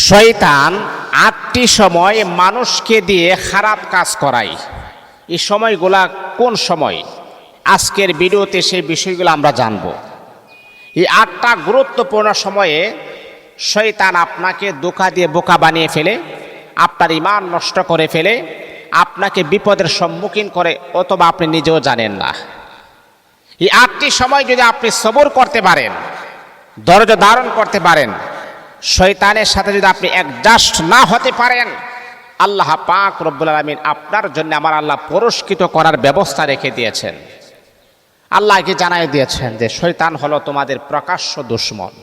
শয়তান ৮টি সময় মানুষকে দিয়ে খারাপ কাজ করায়। এই সময়গুলা কোন সময়? আজকের ভিডিওতে সেই বিষয়গুলো আমরা জানব। এই ৮টা গুরুত্বপূর্ণ সময়ে শয়তান আপনাকে ধোঁকা দিয়ে বোকা বানিয়ে ফেলে, আপনার ঈমান নষ্ট করে ফেলে, আপনাকে বিপদের সম্মুখীন করে, অথবা আপনি নিজেও জানেন না। এই ৮টি সময় যদি আপনি সবর করতে পারেন, ধৈর্য ধারণ করতে পারেন, শয়তানের সাথে যদি আপনি অ্যাডজাস্ট না হতে পারেন, আল্লাহ পাক রব্বুল আলামিন আপনার জন্য আমার আল্লাহ পুরস্কৃত করার ব্যবস্থা রেখে দিয়েছেন। আল্লাহকে জানাই দিয়েছেন যে শয়তান হলো তোমাদের প্রকাশ্য দুশমন।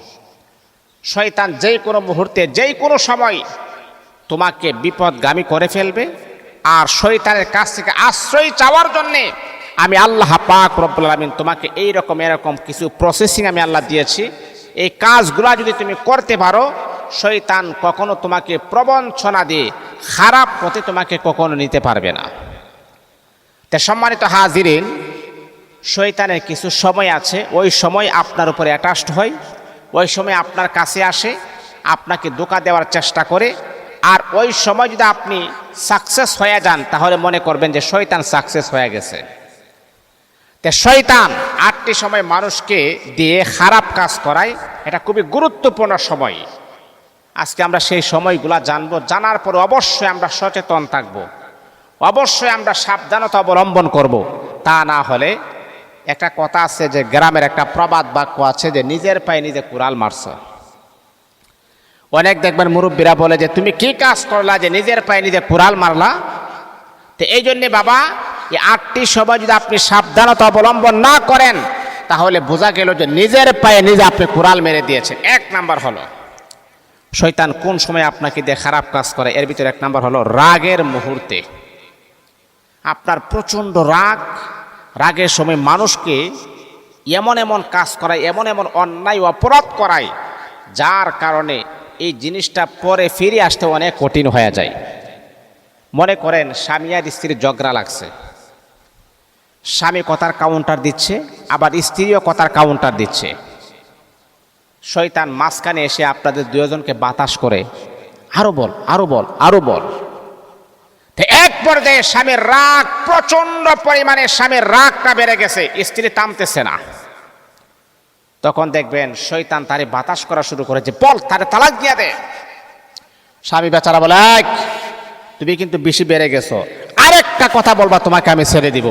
শয়তান যেই কোনো মুহূর্তে, যেই কোনো সময় তোমাকে বিপদগামী করে ফেলবে। আর শয়তানের কাছ থেকে আশ্রয় চাওয়ার জন্যে আমি আল্লাহ পাক রব্বুল আলামিন তোমাকে এরকম কিছু প্রসেসিং আমি আল্লাহ দিয়েছি। এই কাজগুলা যদি তুমি করতে পারো, শয়তান কখনো তোমাকে প্রবঞ্চনা দিয়ে খারাপ পথে তোমাকে কখনো নিতে পারবে না। তা সম্মানিত হাজিরিন, শয়তানের কিছু সময় আছে, ওই সময় আপনার উপরে অ্যাটাচড হয়, ওই সময় আপনার কাছে আসে, আপনাকে ধোঁকা দেওয়ার চেষ্টা করে। আর ওই সময় যদি আপনি সাকসেস হয়ে যান, তাহলে মনে করবেন যে শয়তান সাকসেস হয়ে গেছে। তে শয়তান ৮টি সময় মানুষকে দিয়ে খারাপ কাজ করায়, এটা খুবই গুরুত্বপূর্ণ সময়। আজকে আমরা সেই সময়গুলা জানবো। জানার পর অবশ্যই আমরা সচেতন থাকব, অবশ্যই আমরা সাবধানতা অবলম্বন করব। তা না হলে একটা কথা আছে যে গ্রামের একটা প্রবাদ বাক্য আছে যে নিজের পায়ে নিজে কুড়াল মারছ। অনেক দেখবেন মুরব্বীরা বলে যে তুমি কি কাজ করলা যে নিজের পায়ে নিজে কুড়াল মারলা। তো এই জন্যে বাবা, এই ৮টি সময় যদি আপনি সাবধানতা অবলম্বন না করেন, তাহলে বোঝা গেল যে নিজের পায়ে নিজে আপনি কুড়াল মেরে দিয়েছেন। ১ নাম্বার হলো শয়তান কোন সময় আপনাকে দিয়ে খারাপ কাজ করে। এর ভিতরে ১ নাম্বার হলো রাগের মুহূর্তে। আপনার প্রচণ্ড রাগের সময় মানুষকে এমন কাজ করায়, এমন অন্যায় অপরাধ করায়, যার কারণে এই জিনিসটা পরে ফিরে আসতে অনেক কঠিন হয়ে যায়। মনে করেন স্বামী আর স্ত্রীর ঝগড়া লাগছে, স্বামী কথার কাউন্টার দিচ্ছে, আবার স্ত্রীও কথার কাউন্টার দিচ্ছে। শয়তান মাঝখানে এসে আপনাদের দুজনকে বাতাস করে, আরো বল, আরো বল, আরো বল। এক পর্যায়ে স্বামীর রাগ, প্রচন্ড পরিমাণে স্বামীর রাগটা বেড়ে গেছে, স্ত্রী থামতেছে না। তখন দেখবেন শয়তান তারে বাতাস করা শুরু করে যে বল, তারে তালাক দিয়ে দে। স্বামী বেচারা বলে, তুমি কিন্তু বেশি বেড়ে গেছো, আরেকটা কথা বলবা তোমাকে আমি ছেড়ে দিব।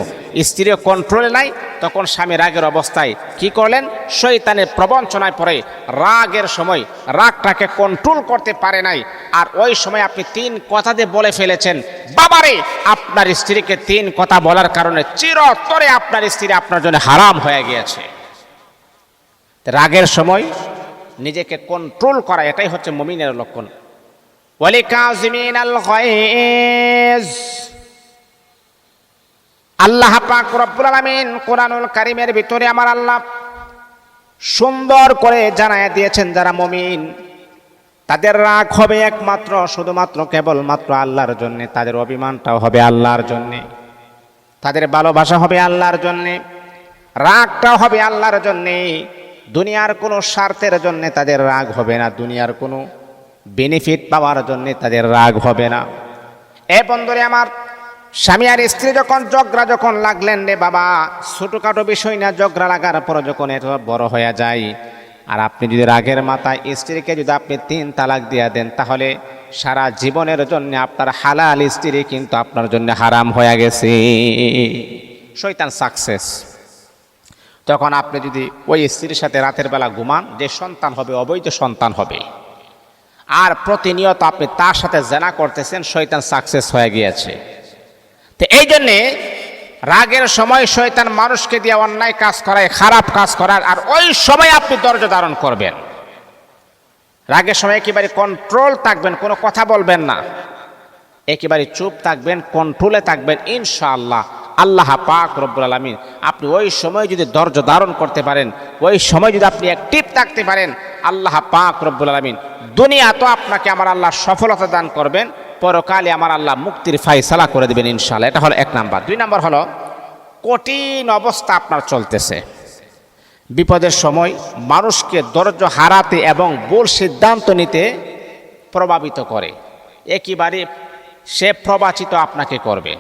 স্ত্রীও কন্ট্রোলে নাই। তখন স্বামী রাগের অবস্থায় কি করলেন? শয়তানের প্রবঞ্চনায় পড়ে রাগের সময় রাগটাকে কন্ট্রোল করতে পারে নাই। আর ওই সময় আপনি ৩ কথা দিয়ে বলে ফেলেছেন, বাবারে, আপনার স্ত্রীকে ৩ কথা বলার কারণে চিরতরে আপনার স্ত্রী আপনার জন্য হারাম হয়ে গিয়েছে। রাগের সময় নিজেকে কন্ট্রোল করা, এটাই হচ্ছে মুমিনের লক্ষণ। ওয়ালিকাযিমিনাল গায়জ। আল্লাহ পাক রব্বুল আলামিন কোরআনুল কারীমের ভিতরে আমার আল্লাহ সুন্দর করে জানায়া দিয়েছেন, যারা মুমিন তাদের রাগ হবে একমাত্র শুধুমাত্র কেবলমাত্র আল্লাহর জন্য, তাদের অভিমানটাও হবে আল্লাহর জন্য, তাদের ভালোবাসা হবে আল্লাহর জন্য, রাগটাও হবে আল্লাহর জন্য। দুনিয়ার কোনো স্বার্থের জন্য তাদের রাগ হবে না, দুনিয়ার কোনো বেনিফিট পাওয়ার জন্য তাদের রাগ হবে না। এ বন্ধুরে আমার, স্বামী আর স্ত্রী যখন ঝগড়া যখন লাগলেন রে বাবা, ছোটোখাটো বিষয় না, ঝগড়া লাগার পর যখন এত বড় হয়ে যায়, আর আপনি যদি রাগের মাথায় স্ত্রীকে যদি আপনি ৩ তালাক দিয়ে দেন, তাহলে সারা জীবনের জন্য আপনার হালাল স্ত্রী কিন্তু আপনার জন্য হারাম হয়ে গেছে। শয়তান সাকসেস। তখন আপনি যদি ওই স্ত্রীর সাথে রাতের বেলা ঘুমান, যে সন্তান হবে অবৈধ সন্তান হবে। আর প্রতিনিয়ত আপনি তার সাথে জেনা করতেছেন, শয়তান সাকসেস হয়ে গিয়েছে। তো এই জন্যে রাগের সময় শয়তান মানুষকে দিয়ে অন্যায় কাজ করায়, খারাপ কাজ করার। আর ওই সময় আপনি ধৈর্য ধারণ করবেন। রাগের সময় একেবারে কন্ট্রোল থাকবেন, কোনো কথা বলবেন না, একেবারে চুপ থাকবেন, কন্ট্রোলে থাকবেন। ইনশাআল্লাহ আল্লাহ পাক রব্বুল আলামিন আপনি ওই সময় যদি ধৈর্য ধারণ করতে পারেন, ওই সময় যদি আপনি অ্যাক্টিভ থাকতে পারেন, আল্লাহ পাক রব্বুল আলামিন দুনিয়া তো আপনাকে আমার আল্লাহ সফলতা দান করবেন, পরকালে আমার আল্লাহ মুক্তির ফায়সালা করে দেবেন ইনশাআল্লাহ। এটা হলো ১ নাম্বার। ২ নাম্বার হলো কঠিন অবস্থা আপনার চলতেছে, বিপদের সময় মানুষকে ধৈর্য হারাতে এবং ভুল সিদ্ধান্ত নিতে প্রভাবিত করে, একেবারে সে প্রবাচিত আপনাকে করবে।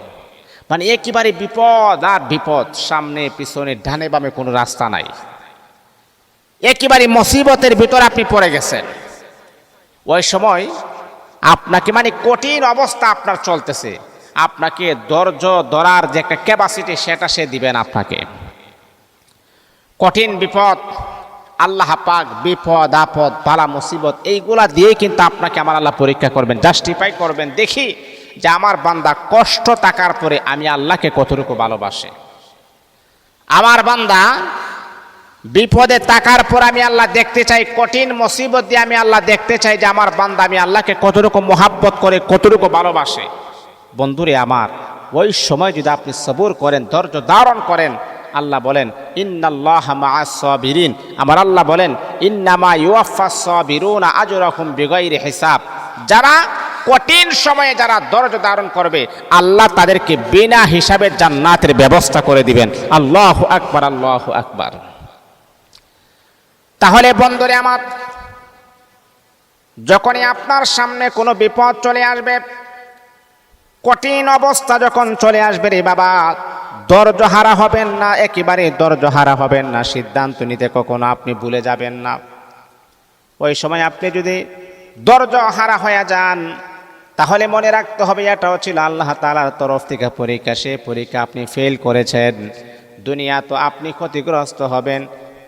মানে একেবারে বিপদ আর বিপদ, সামনে পিছনে ডানে বামে কোনো রাস্তা নাই, একেবারে মুসিবতের ভিতর আপনি পড়ে গেছেন। ওই সময় আপনাকে মানে কঠিন অবস্থা আপনার চলতেছে, আপনাকে ধৈর্য ধরার যে একটা ক্যাপাসিটি সেটা সে দিবেন আপনাকে। কঠিন বিপদ, আল্লাহ পাক বিপদ আপদ বালা মুসিবত এইগুলা দিয়েই কিন্তু আপনাকে আমার আল্লাহ পরীক্ষা করবেন, জাস্টিফাই করবেন, দেখি যে আমার বান্দা কষ্ট থাকার পরে আমি আল্লাহকে কতটুকু ভালোবাসে। আমার বান্দা বিপদে থাকার পর আমি আল্লাহ দেখতে চাই, কঠিন মুসিবত দিয়ে আমি আল্লাহ দেখতে চাই যে আমার বান্দা আমি আল্লাহকে কতটুকু মোহাব্বত করে, কতটুকু ভালোবাসে। বন্ধুরে আমার, ওই সময় যদি আপনি সবুর করেন, ধৈর্য ধারণ করেন, আল্লাহ বলেন ইন্নাল্লাহা মাআস সাবিরিন, আমার আল্লাহ বলেন ইন্নামা ইউওয়াফাস সাবিরুনা আজরাহুম বিগাইরি হিসাব। যারা কঠিন সময়ে যারা ধৈর্য ধারণ করবে, আল্লাহ তাদেরকে বিনা হিসাবে জান্নাতের ব্যবস্থা করে দিবেন। আল্লাহু আকবার, আল্লাহু আকবার। তাহলে বন্ধুরে আমার, যখনই আপনার সামনে কোনো বিপদ চলে আসবে, কঠিন অবস্থা যখন চলে আসবে রে বাবা, ধৈর্য হারা হবেন না, একেবারে ধৈর্য হারা হবেন না, সিদ্ধান্ত নিতে কখনো আপনি ভুলে যাবেন না। ওই সময় আপনি যদি ধৈর্য হারা হয়ে যান, তাহলে মনে রাখতে হবে এটাও ছিল আল্লাহ তাআলার তরফ থেকে পরীক্ষা, সে পরীক্ষা আপনি ফেল করেছেন। দুনিয়া তো আপনি ক্ষতিগ্রস্ত হবেন,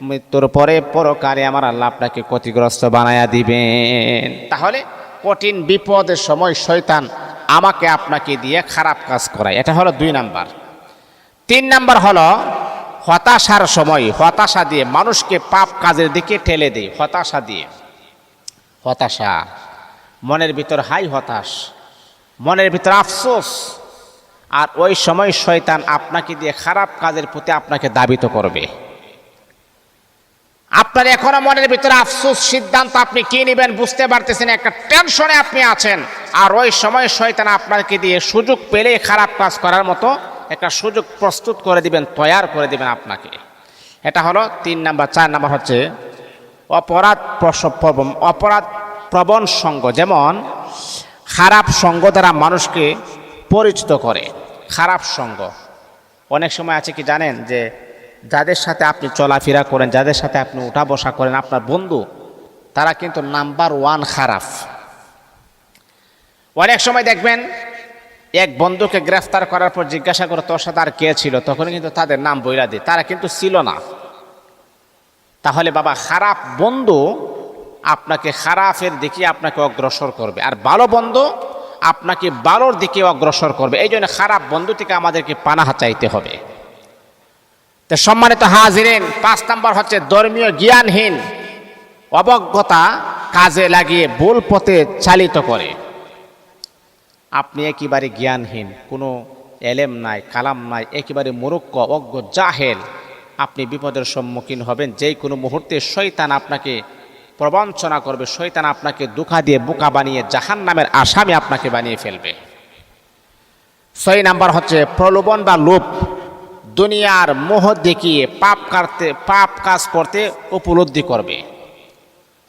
মৃত্যুর পরে পরকালে আমার আল্লাহ আপনাকে ক্ষতিগ্রস্ত বানায়া দিবেন। তাহলে কঠিন বিপদের সময় শয়তান আমাকে আপনাকে দিয়ে খারাপ কাজ করায়, এটা হলো 2 নাম্বার। 3 নাম্বার হলো হতাশার সময়, হতাশা দিয়ে মানুষকে পাপ কাজের দিকে ঠেলে দেয়। হতাশা দিয়ে, হতাশা মনের ভিতর হাই হতাশ, মনের ভিতর আফসোস, আর ওই সময় শয়তান আপনাকে দিয়ে খারাপ কাজের প্রতি আপনাকে দাবিত করবে। আপনার এখনো মনের ভিতরে আফসোস, সিদ্ধান্ত আপনি কি নেবেন বুঝতে পারতেছেন, একটা টেনশনে আপনি আছেন, আর ওই সময় শয়তান আপনাকে দিয়ে সুযোগ পেলে খারাপ কাজ করার মতো একটা সুযোগ প্রস্তুত করে দিবেন, তৈয়ার করে দিবেন আপনাকে। এটা হলো 3 নাম্বার। 4 নাম্বার হচ্ছে অপরাধ প্রবণ সঙ্গ। যেমন খারাপ সঙ্গ দ্বারা মানুষকে পরিচিত করে। খারাপ সঙ্গ অনেক সময় আছে কি জানেন, যে যাদের সাথে আপনি চলাফেরা করেন, যাদের সাথে আপনি উঠা বসা করেন, আপনার বন্ধু, তারা কিন্তু নাম্বার 1 খারাপ। অনেক সময় দেখবেন এক বন্ধুকে গ্রেফতার করার পর জিজ্ঞাসা করে তোর সাথে আর কে ছিল, তখন কিন্তু তাদের নাম বইলা দেয়, তারা কিন্তু ছিল না। তাহলে বাবা, খারাপ বন্ধু আপনাকে খারাপের দিকে আপনাকে অগ্রসর করবে, আর ভালো বন্ধু আপনাকে ভালোর দিকে অগ্রসর করবে। এই জন্য খারাপ বন্ধু থেকে আমাদেরকে পানাহা চাইতে হবে। তো সম্মানিত হাজিরিন, 5 নাম্বার হচ্ছে ধর্মীয় জ্ঞানহীন, অবজ্ঞতা কাজে লাগিয়ে ভুল পথে চালিত করে। আপনি একেবারে জ্ঞানহীন, কোনো এলেম নাই, কালাম নাই, একেবারে মূর্খ, অজ্ঞ, জাহেল, আপনি বিপদের সম্মুখীন হবেন। যেই কোনো মুহূর্তে শয়তান আপনাকে প্রবঞ্চনা করবে, শয়তান আপনাকে ধোঁকা দিয়ে বোকা বানিয়ে জাহান্নামের আসামি আপনাকে বানিয়ে ফেলবে। 6 নাম্বার হচ্ছে প্রলোভন বা লোভ। দুনিয়ার মোহ দেখিয়ে পাপ কাজ করতে উপলব্ধি করবে।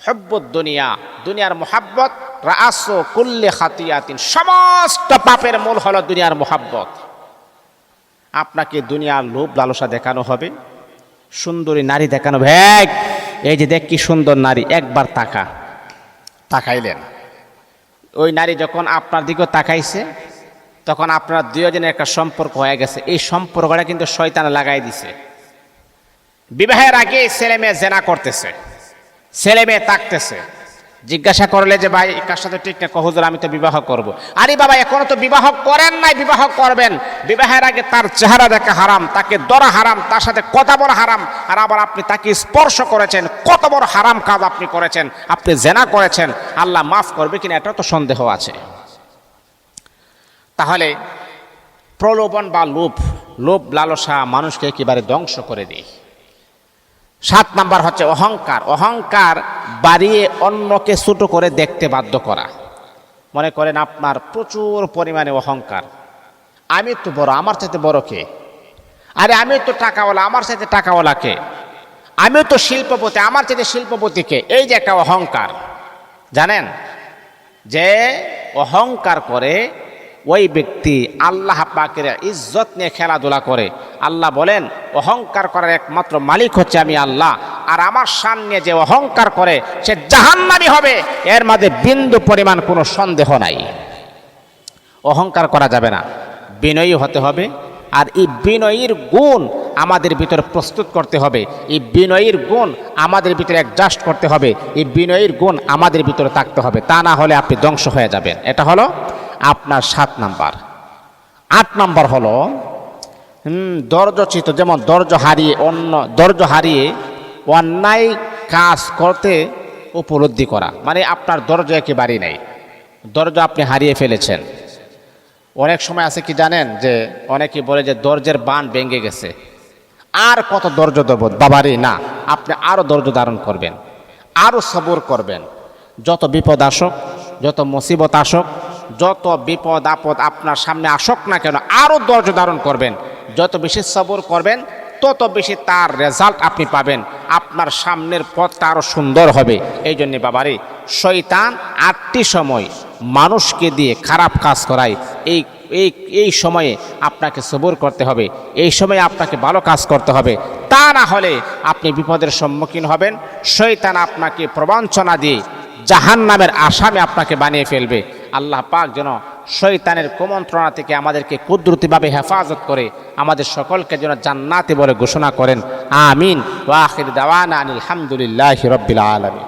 হব্বুদ দুনিয়া, দুনিয়ার মোহাব্বত রাসু কুল্লি খাতিয়াতিন, সমস্ত পাপের মূল হলো দুনিয়ার মোহাব্বত। আপনাকে দুনিয়ার লোভ লালসা দেখানো হবে, সুন্দরী নারী দেখানো হবে, এই যে দেখ কি সুন্দর নারী, একবার তাকাইলেন, ওই নারী যখন আপনার দিকেও তাকাইছে, তখন আপনারা 2 জনের একটা সম্পর্ক হয়ে গেছে। এই সম্পর্কটা কিন্তু শয়তান লাগাই দিছে। বিবাহের আগে ছেলে মেয়ে জেনা করতেছে, ছেলে মেয়ে তাকতেছে, জিজ্ঞাসা করলে যে ভাই কার সাথে ঠিক না, হুজুর আমি তো বিবাহ করব। আরে বাবা, এখনো তো বিবাহ করেন নাই, বিবাহ করবেন। বিবাহের আগে তার চেহারা দেখা হারাম, তাকে ধরা হারাম, তার সাথে কথা বলা হারাম, আর আবার আপনি তাকে স্পর্শ করেছেন, কত বড় হারাম কাজ আপনি করেছেন, আপনি জেনা করেছেন। আল্লাহ মাফ করবে কিনা এটা তো সন্দেহ আছে। তাহলে প্রলোভন বা লোভ লালসা মানুষকে একেবারে ধ্বংস করে দেয়। 7 নাম্বার হচ্ছে অহংকার। অহংকার বাড়িয়ে অন্যকে ছোট করে দেখতে বাধ্য করা। মনে করেন আপনার প্রচুর পরিমাণে অহংকার, আমি তো বড়, আমার চাইতে বড় কে, আরে আমি তো টাকাওয়ালা, আমার চাইতে টাকাওয়ালা কে, আমি তো শিল্পপতি, আমার চাইতে শিল্পপতি কে। এই যে একটা অহংকার, জানেন যে অহংকার করে ওই ব্যক্তি আল্লাহ পাকের ইজ্জত নিয়ে খেলাধুলা করে। আল্লাহ বলেন অহংকার করার একমাত্র মালিক হচ্ছে আমি আল্লাহ, আর আমার সামনে যে অহংকার করে সে জাহান্নামী হবে, এর মাঝে বিন্দু পরিমাণ কোনো সন্দেহ নাই। অহংকার করা যাবে না, বিনয়ী হতে হবে। আর এই বিনয়ীর গুণ আমাদের ভিতরে প্রস্তুত করতে হবে, এই বিনয়ীর গুণ আমাদের ভিতরে অ্যাডজাস্ট করতে হবে, এই বিনয়ীর গুণ আমাদের ভিতরে থাকতে হবে, তা না হলে আপনি ধ্বংস হয়ে যাবেন। এটা হলো আপনার 7 নাম্বার। 8 নাম্বার হলো ধৈর্যচ্যুত, যেমন ধৈর্য হারিয়ে অন্যায় কাজ করতে উপলব্ধি করা, মানে আপনার ধৈর্য একেবারেই নেই, ধৈর্য আপনি হারিয়ে ফেলেছেন। অনেক সময় আছে কি জানেন, যে অনেকে বলে যে ধৈর্যের বান ভেঙে গেছে, আর কত ধৈর্য ধরব, বাবারই না, আপনি আরও ধৈর্য ধারণ করবেন, আরও সবর করবেন। যত বিপদ আসুক, যত মুসিবত আসুক, যত বিপদ আপদ আপনার সামনে আসুক না কেন, আরও ধৈর্য ধারণ করবেন। যত বেশি সবর করবেন তত বেশি তার রেজাল্ট আপনি পাবেন, আপনার সামনের পথটা আরও সুন্দর হবে। এই জন্যে বাবারে, শয়তান 8টি সময় মানুষকে দিয়ে খারাপ কাজ করায়। এই সময়ে আপনাকে সবর করতে হবে, এই সময়ে আপনাকে ভালো কাজ করতে হবে, তা না হলে আপনি বিপদের সম্মুখীন হবেন। শয়তান আপনাকে প্রবঞ্চনা দিয়ে জাহান্নামের আসামি আপনাকে বানিয়ে ফেলবে। আল্লাহ পাক যেন শয়তানের কুমন্ত্রণা থেকে আমাদেরকে কুদরতিভাবে হেফাজত করে আমাদের সকলকে যেন জান্নাতে বলে ঘোষণা করেন। আমিন। ওয়া আখির দাওয়ানা আনিল হামদুলিল্লাহি রাব্বিল আলামিন।